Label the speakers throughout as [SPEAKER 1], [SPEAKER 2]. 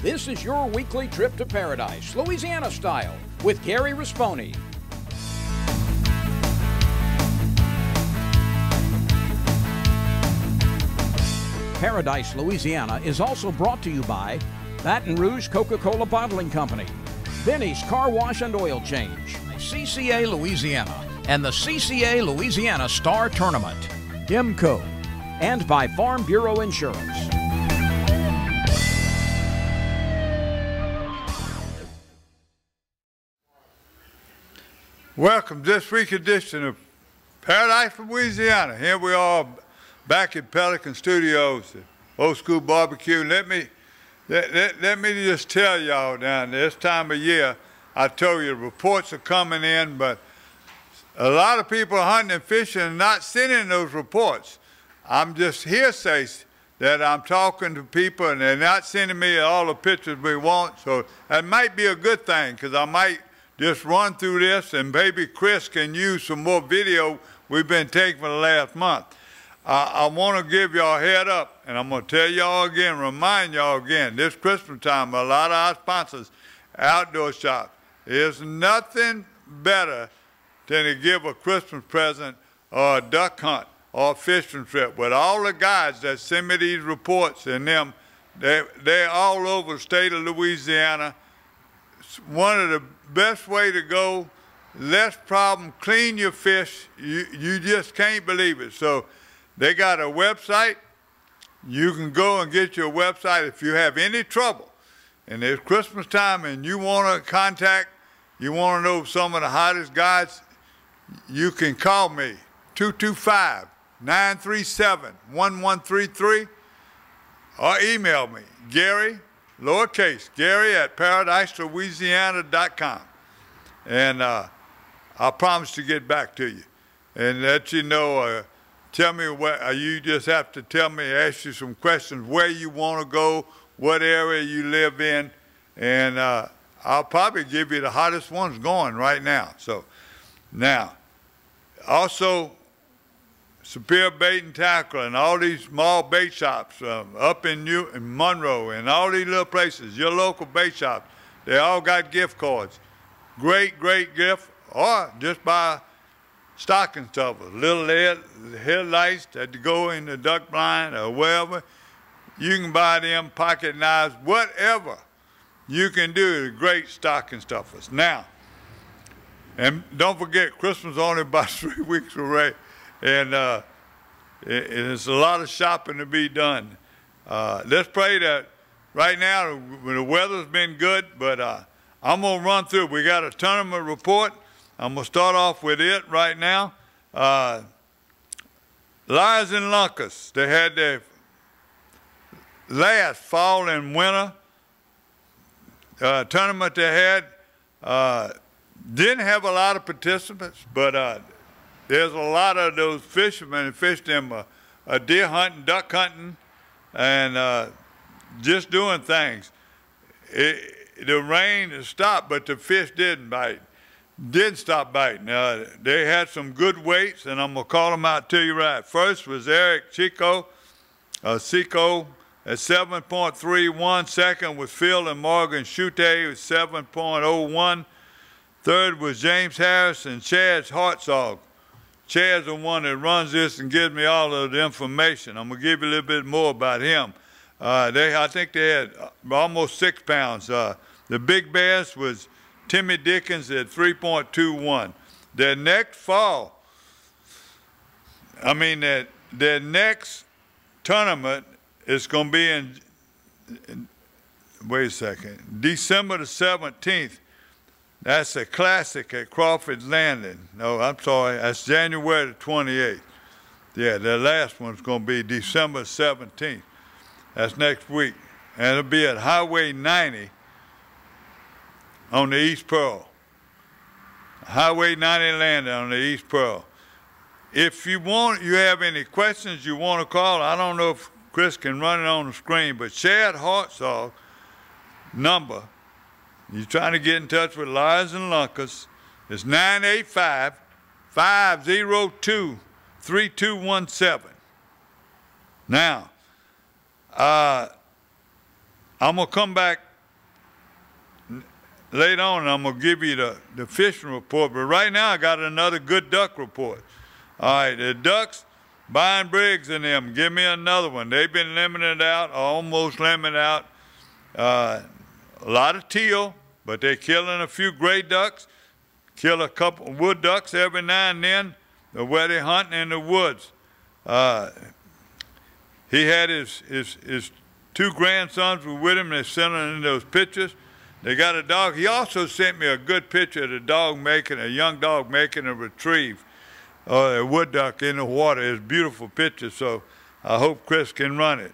[SPEAKER 1] This is your weekly trip to paradise, Louisiana style, with Gary Risponi. Paradise, Louisiana is also brought to you by Baton Rouge Coca-Cola Bottling Company, Benny's Car Wash and Oil Change, CCA Louisiana, and the CCA Louisiana Star Tournament, IMCO, and by Farm Bureau Insurance.
[SPEAKER 2] Welcome to this week's edition of Paradise, Louisiana. Here we are back at Pelican Studios, Old School Barbecue. Let me just tell y'all down this time of year, I told you the reports are coming in, but a lot of people are hunting and fishing and not sending those reports. I'm just hearsay that I'm talking to people and they're not sending me all the pictures we want. So that might be a good thing, because I might just run through this and maybe Chris can use some more video we've been taking for the last month. I want to give y'all a head up, and I'm going to tell y'all again, remind y'all again, this Christmas time, a lot of our sponsors, outdoor shops, there's nothing better than to give a Christmas present or a duck hunt or a fishing trip. With all the guys that send me these reports and them, they're all over the state of Louisiana. It's one of the best way to go, less problem, clean your fish. You just can't believe it. So they got a website. You can go and get your website if you have any trouble. And it's Christmas time and you want to contact, you want to know some of the hottest guys, you can call me, 225-937-1133, or email me, Gary, lowercase, Gary at paradiselouisiana.com. And I promise to get back to you and let you know, tell me where, you just have to tell me, ask you some questions, where you want to go, what area you live in, and I'll probably give you the hottest ones going right now. So now, also, Superior Bait and Tackle and all these small bait shops up in Monroe and all these little places, your local bait shops, they all got gift cards. Great, great gift, or just buy stocking stuffers, little headlights that go in the duck blind or wherever. You can buy them, pocket knives, whatever you can do is great stocking stuffers. Now, and don't forget, Christmas only about 3 weeks away, and it's a lot of shopping to be done. Let's pray that right now the weather's been good, but I'm going to run through. We got a tournament report. I'm going to start off with it right now. Lions and Lunkers, they had their last fall and winter tournament they had. Didn't have a lot of participants, but there's a lot of those fishermen that fished them deer hunting, duck hunting, and just doing things. The rain stopped, but the fish didn't stop biting. They had some good weights, and I'm going to call them out to you right. First was Eric Seco at 7.31. Second was Phil and Morgan Chute with 7.01. Third was James Harris and Chad's Hartzog. Chad's the one that runs this and gives me all of the information. I'm going to give you a little bit more about him. I think they had almost 6 pounds. The big bass was Timmy Dickens at 3.21. Their next fall, their next tournament is going to be in wait a second, December the 17th. That's a classic at Crawford's Landing. No, I'm sorry, that's January the 28th. Yeah, the last one's going to be December 17th. That's next week. And it'll be at Highway 90 on the East Pearl. Highway 90 landing on the East Pearl. If you have any questions you want to call, I don't know if Chris can run it on the screen, but Chad Hartzog number, you're trying to get in touch with Lions and Lunkers, it's 985-502-3217. Now, I'm going to come back later on, I'm going to give you the fishing report. But right now, I got another good duck report. All right, the ducks, Brian Briggs and them, give me another one. They've been limited out, almost limited out. A lot of teal, but they're killing a few gray ducks, kill a couple of wood ducks every now and then, where they're hunting in the woods. He had his two grandsons were with him. They sent him in those pictures. They got a dog. He also sent me a good picture of a young dog making a retrieve, a wood duck in the water. It's a beautiful picture, so I hope Chris can run it.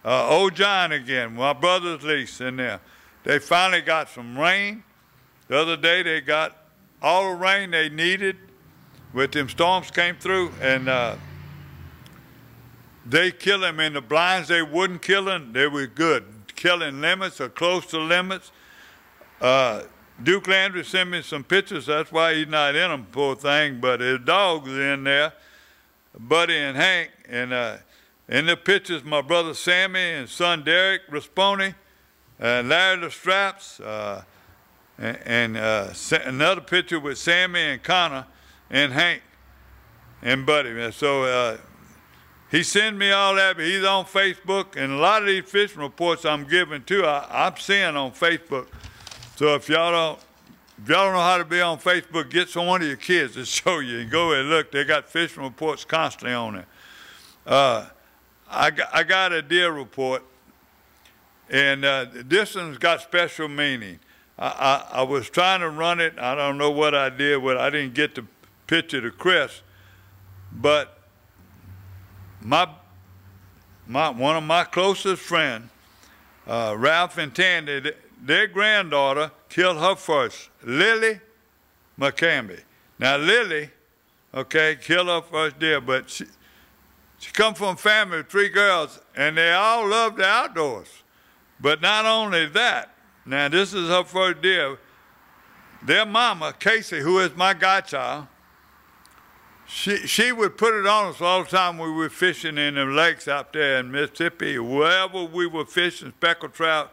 [SPEAKER 2] Old John again, my brother's lease in there. They finally got some rain. The other day they got all the rain they needed with them storms came through, and they kill them in the blinds. They wouldn't kill them. They were good. Killing limits or close to limits. Duke Landry sent me some pictures. That's why he's not in them, poor thing. But his dogs are in there, Buddy and Hank. And in the pictures, my brother Sammy and son Derek Rasponi, Larry the Straps, and another picture with Sammy and Connor and Hank and Buddy. So he sent me all that, but he's on Facebook, and a lot of these fishing reports I'm giving too, I'm seeing on Facebook. So if y'all don't know how to be on Facebook, get some one of your kids to show you and go and look. They got fishing reports constantly on there. I got a deer report, and this one's got special meaning. I was trying to run it. I don't know what I did. I didn't get the picture to Chris, but one of my closest friends, Ralph and Tandy, their granddaughter killed her first, Lily McCamby. Now Lily, okay, killed her first deer, but she come from a family of 3 girls, and they all love the outdoors. But not only that, now this is her first deer. Their mama, Casey, who is my godchild, she would put it on us all the time we were fishing in the lakes out there in Mississippi, wherever we were fishing speckled trout.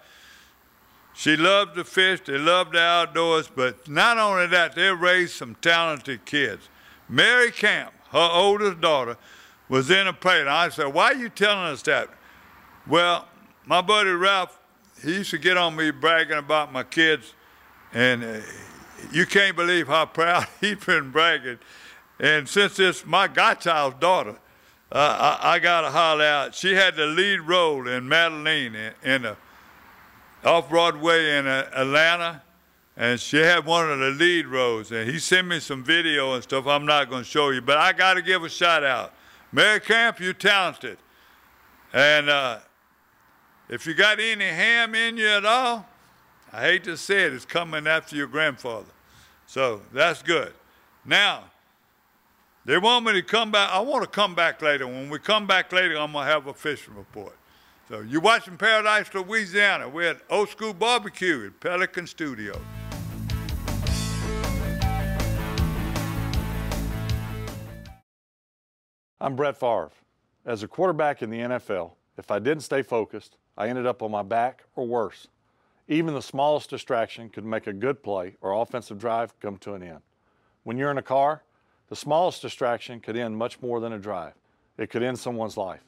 [SPEAKER 2] She loved to fish, they loved the outdoors, but not only that, they raised some talented kids. Mary Camp, her oldest daughter, was in a play. And I said, why are you telling us that? Well, my buddy Ralph, he used to get on me bragging about my kids, and you can't believe how proud he's been bragging. And since it's my godchild's daughter, I got to holler out. She had the lead role in Madeline in off-Broadway in Atlanta, and she had one of the lead roles. And he sent me some video and stuff I'm not going to show you, but I got to give a shout out. Mary Camp, you're talented. And if you got any ham in you at all, I hate to say it, it's coming after your grandfather. So that's good. Now, they want me to come back. I want to come back later. When we come back later, I'm going to have a fishing report. So you're watching Paradise, Louisiana. We're at Old School Barbecue at Pelican Studios.
[SPEAKER 3] I'm Brett Favre. As a quarterback in the NFL, if I didn't stay focused, I ended up on my back or worse. Even the smallest distraction could make a good play or offensive drive come to an end. When you're in a car, the smallest distraction could end much more than a drive. It could end someone's life.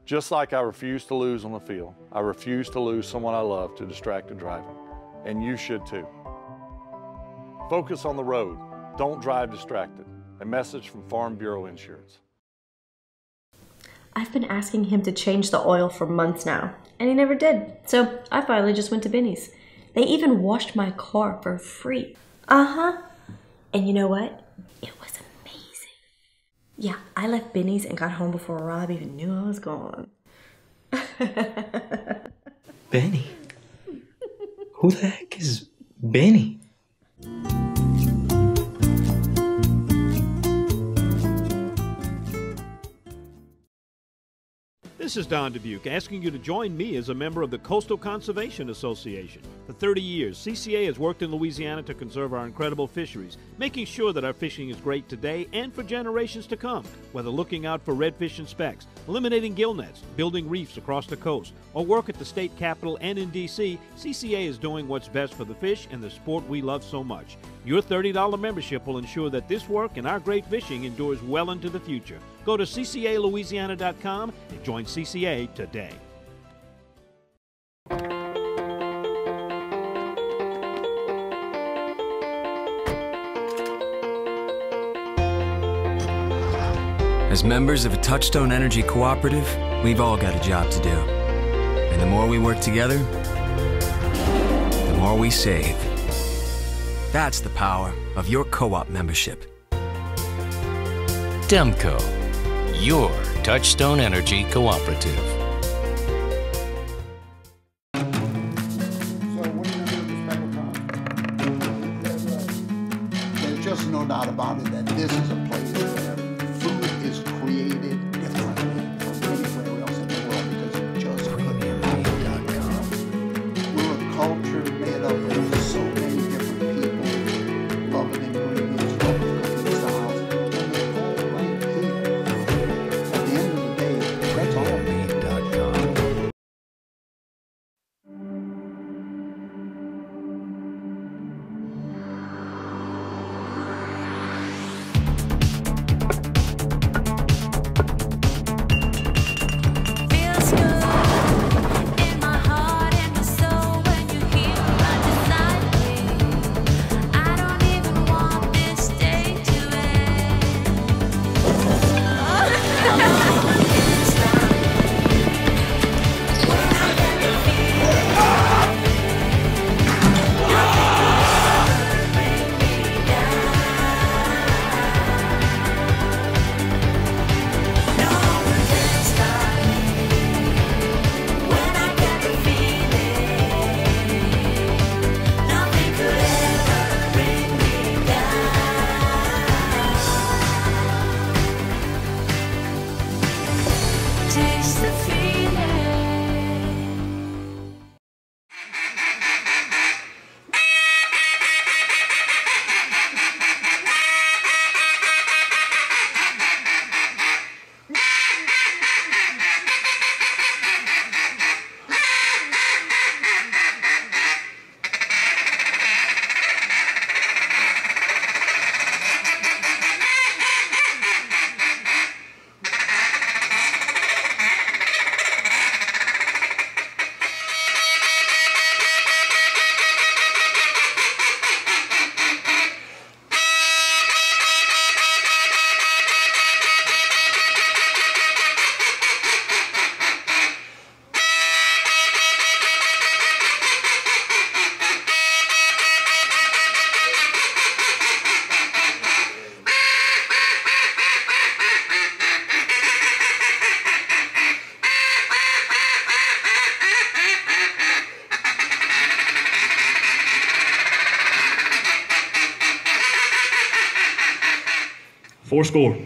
[SPEAKER 3] Just like I refuse to lose on the field, I refuse to lose someone I love to distracted driving. And you should too. Focus on the road. Don't drive distracted. A message from Farm Bureau Insurance.
[SPEAKER 4] I've been asking him to change the oil for months now, and he never did. So I finally just went to Benny's. They even washed my car for free. And you know what? It was amazing. Yeah, I left Benny's and got home before Rob even knew I was gone.
[SPEAKER 5] Benny? Who the heck is Benny?
[SPEAKER 6] This This is Don Dubuque asking you to join me as a member of the Coastal Conservation Association. For 30 years, CCA has worked in Louisiana to conserve our incredible fisheries, making sure that our fishing is great today and for generations to come. Whether looking out for redfish and specks, eliminating gill nets, building reefs across the coast, or work at the state capitol and in D.C., CCA is doing what's best for the fish and the sport we love so much. Your $30 membership will ensure that this work and our great fishing endures well into the future. Go to ccalouisiana.com and join CCA today.
[SPEAKER 7] As members of a Touchstone Energy cooperative, we've all got a job to do. And the more we work together, the more we save. That's the power of your co-op membership.
[SPEAKER 8] Demco, your Touchstone Energy cooperative.
[SPEAKER 9] So what are you going to do with the special time? There's just no doubt about it that this is a place where food is created differently from anywhere else in the world because it just couldn't be. We're a culture made up of so many different people, loving ingredients, loving cooking styles, and they're all right here. At the end of the day, that's all.
[SPEAKER 5] Four score.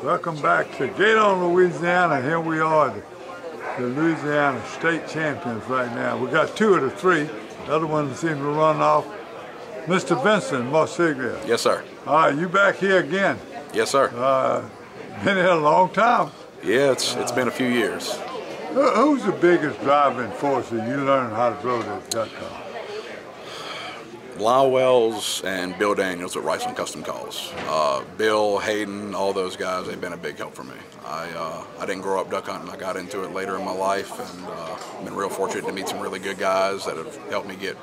[SPEAKER 2] Welcome back to Gate on Louisiana. Here we are, the Louisiana state champions right now. We got two of the three. The other one seemed to run off. Mr. Vincent Marsiglia.
[SPEAKER 10] Yes, sir.
[SPEAKER 2] All right, you back here again.
[SPEAKER 10] Yes, sir.
[SPEAKER 2] Been here a long time.
[SPEAKER 10] Yeah, it's been a few years.
[SPEAKER 2] Who's the biggest driving force that you learned how to throw that duck call?
[SPEAKER 10] Lyle Wells and Bill Daniels at Rice on Custom Calls. Bill, Hayden, all those guys, they've been a big help for me. I didn't grow up duck hunting. I got into it later in my life, and I've been real fortunate to meet some really good guys that have helped me get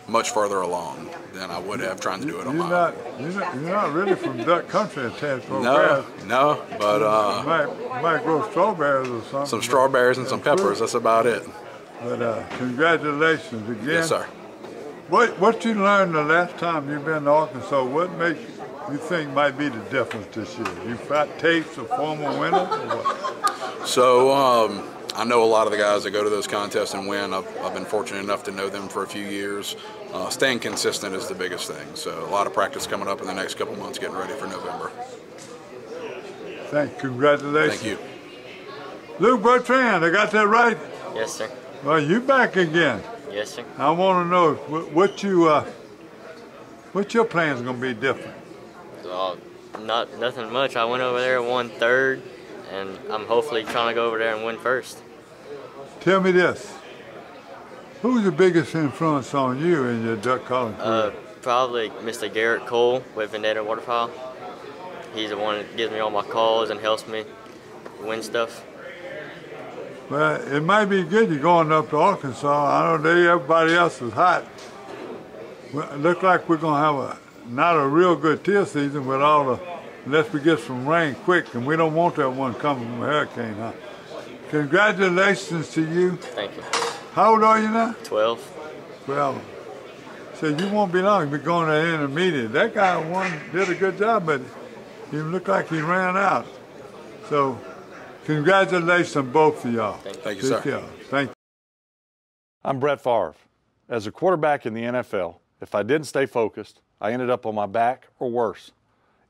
[SPEAKER 10] much further along than I would have trying to do it on my own.
[SPEAKER 2] You're not really from duck country at Tangipahoa.
[SPEAKER 10] No, but
[SPEAKER 2] you might grow strawberries or something.
[SPEAKER 10] Some strawberries and some peppers, that's about it.
[SPEAKER 2] But congratulations again.
[SPEAKER 10] Yes, sir.
[SPEAKER 2] What you learned the last time you've been to Arkansas, what makes you think might be the difference this year? You got tapes of former winners or what?
[SPEAKER 10] So, I know a lot of the guys that go to those contests and win. I've been fortunate enough to know them for a few years. Staying consistent is the biggest thing. So a lot of practice coming up in the next couple months getting ready for November.
[SPEAKER 2] Congratulations.
[SPEAKER 10] Thank you.
[SPEAKER 2] Luke Bertrand, I got that right?
[SPEAKER 11] Yes, sir.
[SPEAKER 2] Well, you back again.
[SPEAKER 11] Yes, sir.
[SPEAKER 2] I want to know what your plans going to be different?
[SPEAKER 11] Nothing much. I went over there and won third, and I'm hopefully trying to go over there and win first.
[SPEAKER 2] Tell me this. Who's the biggest influence on you in your duck calling career?
[SPEAKER 11] Probably Mr. Garrett Cole with Vendetta Waterfowl. He's the one that gives me all my calls and helps me win stuff.
[SPEAKER 2] Well, it might be good you're going up to Arkansas. I know everybody else is hot. Well, it looks like we're going to have not a real good teal season with unless we get some rain quick, and we don't want that one coming from a hurricane, huh? Congratulations to you.
[SPEAKER 11] Thank you.
[SPEAKER 2] How old are you now?
[SPEAKER 11] 12.
[SPEAKER 2] Well, so you won't be long. You'll be going to the intermediate. That guy did a good job, but he looked like he ran out. So, congratulations both of y'all.
[SPEAKER 10] Thank you, sir.
[SPEAKER 2] Thank you.
[SPEAKER 3] I'm Brett Favre. As a quarterback in the NFL, if I didn't stay focused, I ended up on my back or worse.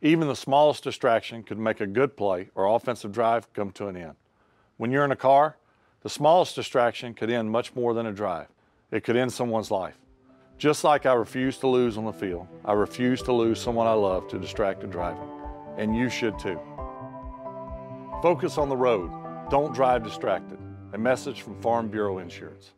[SPEAKER 3] Even the smallest distraction could make a good play or offensive drive come to an end. When you're in a car, the smallest distraction could end much more than a drive. It could end someone's life. Just like I refuse to lose on the field, I refuse to lose someone I love to distracted driving. And you should too. Focus on the road. Don't drive distracted. A message from Farm Bureau Insurance.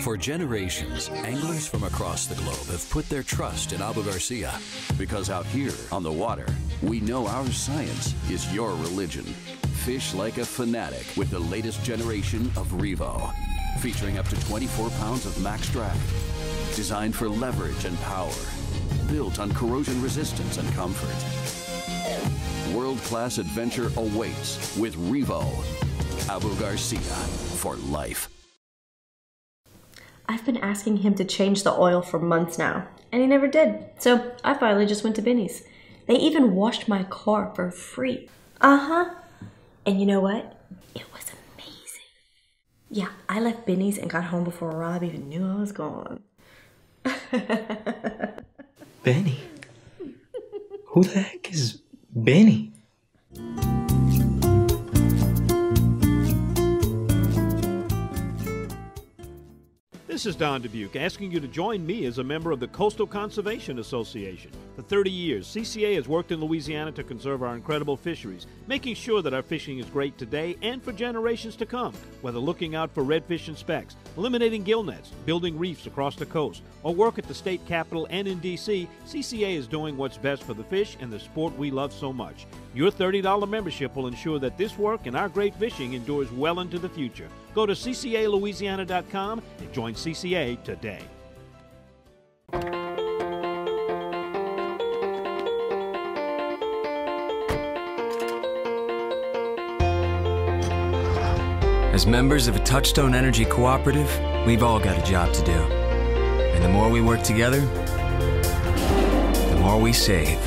[SPEAKER 12] For generations, anglers from across the globe have put their trust in Abu Garcia. Because out here on the water, we know our science is your religion. Fish like a fanatic with the latest generation of Revo. Featuring up to 24 pounds of max drag. Designed for leverage and power. Built on corrosion resistance and comfort. World-class adventure awaits with Revo. Abu Garcia for life.
[SPEAKER 4] I've been asking him to change the oil for months now, and he never did. So I finally just went to Benny's. They even washed my car for free. Uh-huh. And you know what? It was amazing. Yeah, I left Benny's and got home before Rob even knew I was gone.
[SPEAKER 5] Benny? Who the heck is Benny?
[SPEAKER 6] This is Don Dubuque asking you to join me as a member of the Coastal Conservation Association. For 30 years, CCA has worked in Louisiana to conserve our incredible fisheries, making sure that our fishing is great today and for generations to come. Whether looking out for redfish and specks, eliminating gill nets, building reefs across the coast, or work at the state capitol and in D.C., CCA is doing what's best for the fish and the sport we love so much. Your $30 membership will ensure that this work and our great fishing endures well into the future. Go to ccalouisiana.com and join CCA today.
[SPEAKER 7] As members of a Touchstone Energy Cooperative, we've all got a job to do. And the more we work together, the more we save.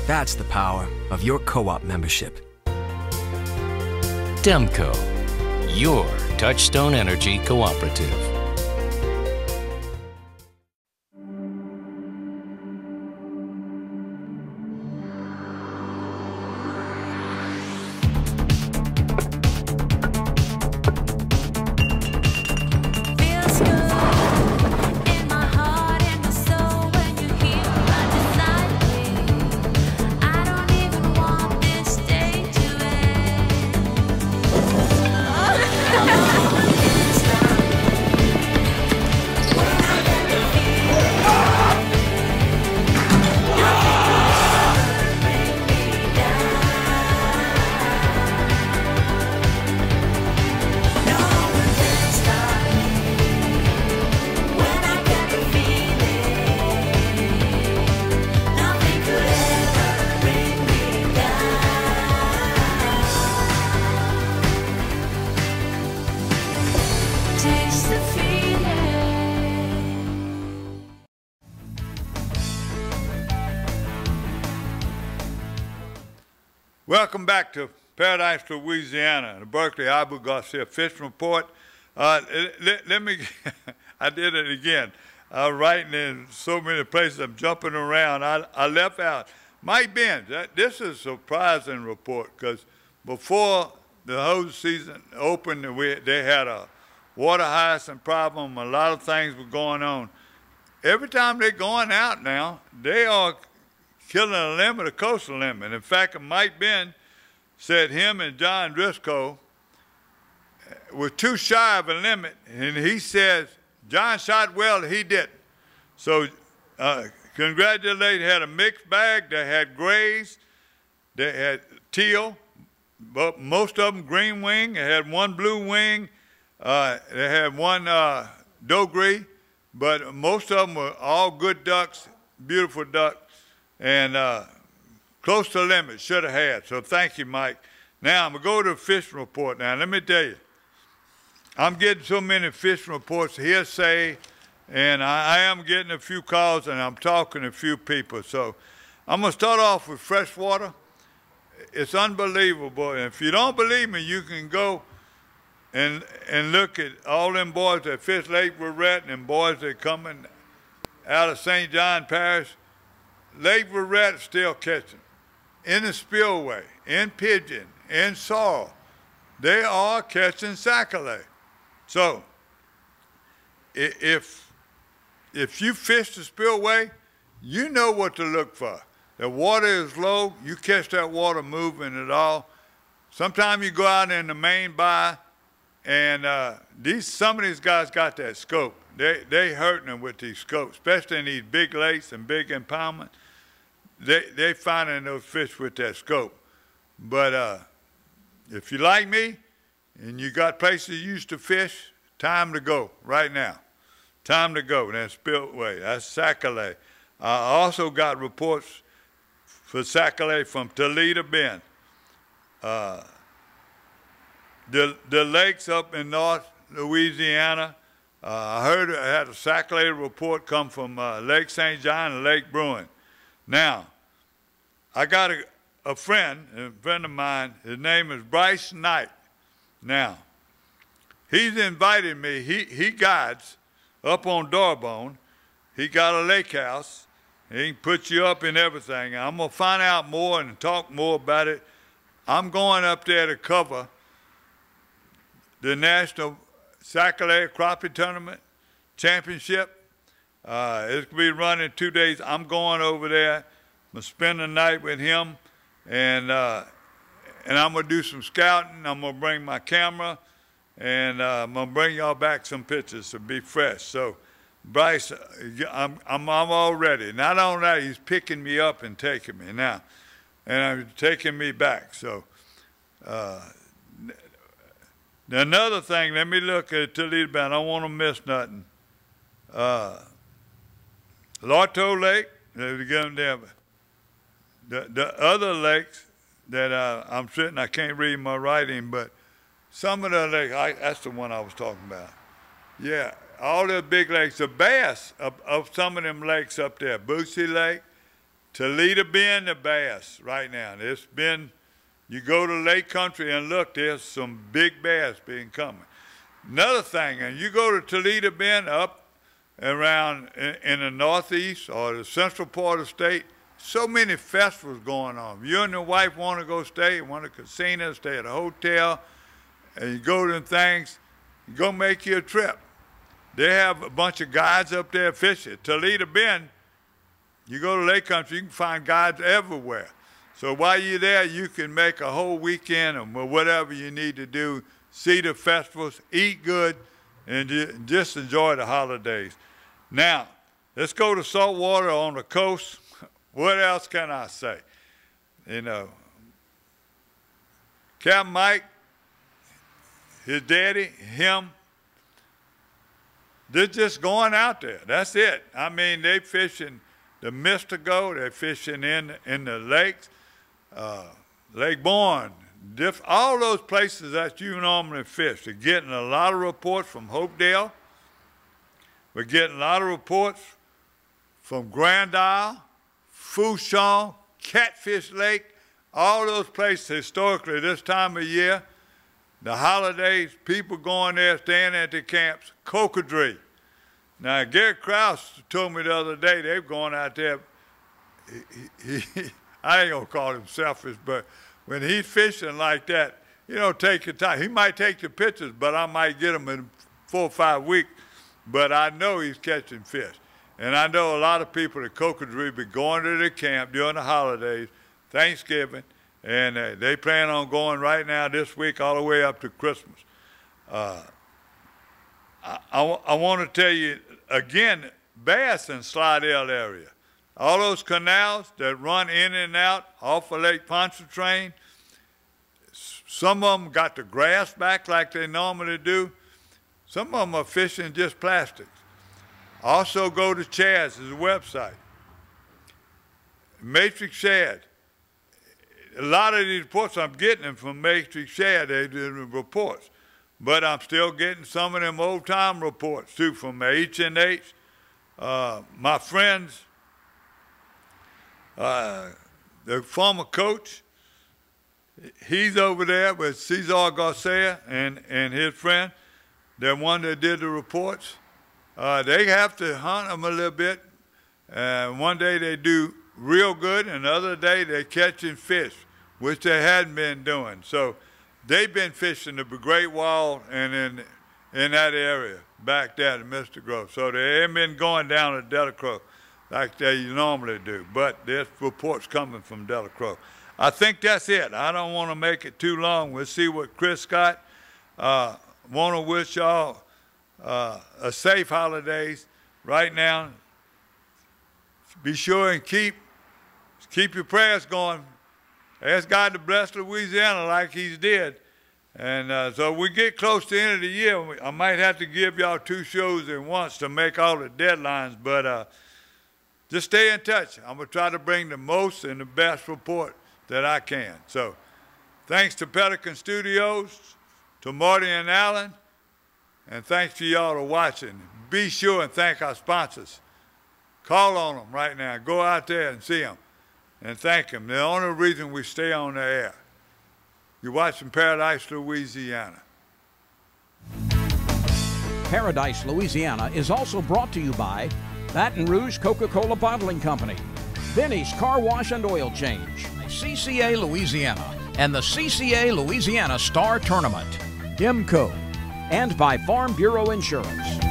[SPEAKER 7] That's the power of your co-op membership.
[SPEAKER 8] Demco, your Touchstone Energy Cooperative.
[SPEAKER 13] Feels good in my heart, in my
[SPEAKER 2] Welcome back to Paradise, Louisiana, the Berkeley Abu Garcia Fishing Report. Let me, I did it again. I'm writing in so many places, I'm jumping around. I left out Mike Benz. This is a surprising report because before the whole season opened, they had a water hyacinth problem. A lot of things were going on. Every time they're going out now, they are killing a limit, a coastal limit. In fact, Mike Ben said him and John Driscoll were too shy of a limit, and he says John shot well, he didn't. So congratulations, had a mixed bag. They had grays, they had teal, but most of them green wing. They had one blue wing, they had one doe-gray, but most of them were all good ducks, beautiful ducks. And close to the limit, should have had. So thank you, Mike. Now, I'm going to go to the fishing report. Now, let me tell you, I'm getting so many fishing reports, hearsay, and I am getting a few calls, and I'm talking to a few people. So I'm going to start off with freshwater. It's unbelievable. And if you don't believe me, you can go and look at all them boys that fish Lake Verret and boys that coming out of St. John Parish. Lake Verret still catching. In the spillway, in pigeon, in sorrel, they are catching sac-a-lait. So, if you fish the spillway, you know what to look for. The water is low, you catch that water moving at all. Sometimes you go out in the main bay, and some of these guys got that scope. They hurting them with these scopes, especially in these big lakes and big impoundments. They finding those fish with that scope. But if you like me and you got places you used to fish, time to go right now. Time to go. That's spillway. That's sac-a-lait. I also got reports for sac-a-lait from Toledo Bend. The lakes up in North Louisiana, I heard I had a sac-a-lait report come from Lake St. John and Lake Bruin. Now, I got a friend of mine, his name is Bryce Knight. Now, he's invited me, he guides up on Doorbone. He got a lake house. He can put you up in everything. I'm going to find out more and talk more about it. I'm going up there to cover the National Sac-a-lait Crappie Tournament Championship. It's going to be running 2 days. I'm going over there. I'm going to spend the night with him, and I'm going to do some scouting. I'm going to bring my camera, and I'm going to bring y'all back some pictures to be fresh. So, Bryce, I'm all ready. Not only that, he's picking me up and taking me now, and taking me back. So, another thing, let me look at Toledo Bend. I don't want to miss nothing. Lorto Lake, the other lakes that I'm sitting, I can't read my writing, but some of the lakes, that's the one I was talking about. Yeah, all the big lakes, the bass of some of them lakes up there, Boosie Lake, Toledo Bend, the bass right now. It's been, you go to Lake Country and look, there's some big bass being coming. Another thing, and you go to Toledo Bend up around in the northeast or the central part of the state, so many festivals going on. If you and your wife want to go stay, want a casino, stay at a hotel, and you go to them things, you go make you a trip. They have a bunch of guides up there fishing. Toledo Bend, you go to Lake Country, you can find guides everywhere. So while you're there, you can make a whole weekend or whatever you need to do, see the festivals, eat good, and just enjoy the holidays. Now, let's go to saltwater on the coast. What else can I say? You know, Captain Mike, his daddy, him, they're just going out there. That's it. I mean, they fishing the Mystico, they're fishing in the lakes, Lake Bourne, all those places that you normally fish. They're getting a lot of reports from Hopedale. We're getting a lot of reports from Grand Isle, Fouchon, Catfish Lake, all those places historically this time of year, the holidays, people going there, staying at the camps, cocodrie. Now, Gary Krause told me the other day they're going out there. I ain't going to call him selfish, but when he's fishing like that, you know, take your time. He might take the pictures, but I might get them in 4 or 5 weeks. But I know he's catching fish. And I know a lot of people at Cocodrie be going to the camp during the holidays, Thanksgiving, and they plan on going right now this week all the way up to Christmas. I want to tell you, again, bass in Slidell area. All those canals that run in and out off of Lake Pontchartrain, some of them got the grass back like they normally do. Some of them are fishing just plastics. Also go to Chad's website. Matrix Shad. A lot of these reports, I'm getting them from Matrix Shad, they do the reports. But I'm still getting some of them old-time reports, too, from H&H. My friends, the former coach, he's over there with Cesar Garcia and his friend, the one that did the reports. They have to hunt them a little bit. One day they do real good, and the other day they're catching fish, which they hadn't been doing. So they've been fishing the Great Wall and in that area back there at Mr. Grove. So they haven't been going down to Delacroix like they normally do. But there's reports coming from Delacroix. I think that's it. I don't want to make it too long. We'll see what Chris got. Want to wish y'all a safe holidays right now. Be sure and keep your prayers going. Ask God to bless Louisiana like he's did. And so we get close to the end of the year. I might have to give y'all 2 shows at once to make all the deadlines, but just stay in touch. I'm going to try to bring the most and the best report that I can. So thanks to Pelican Studios, to Marty and Alan, and thanks to y'all for watching. Be sure and thank our sponsors. Call on them right now. Go out there and see them and thank them. They're the only reason we stay on the air. You're watching Paradise, Louisiana.
[SPEAKER 1] Paradise, Louisiana is also brought to you by Baton Rouge Coca-Cola Bottling Company, Benny's Car Wash and Oil Change, CCA Louisiana, and the CCA Louisiana Star Tournament, IMCO, and by Farm Bureau Insurance.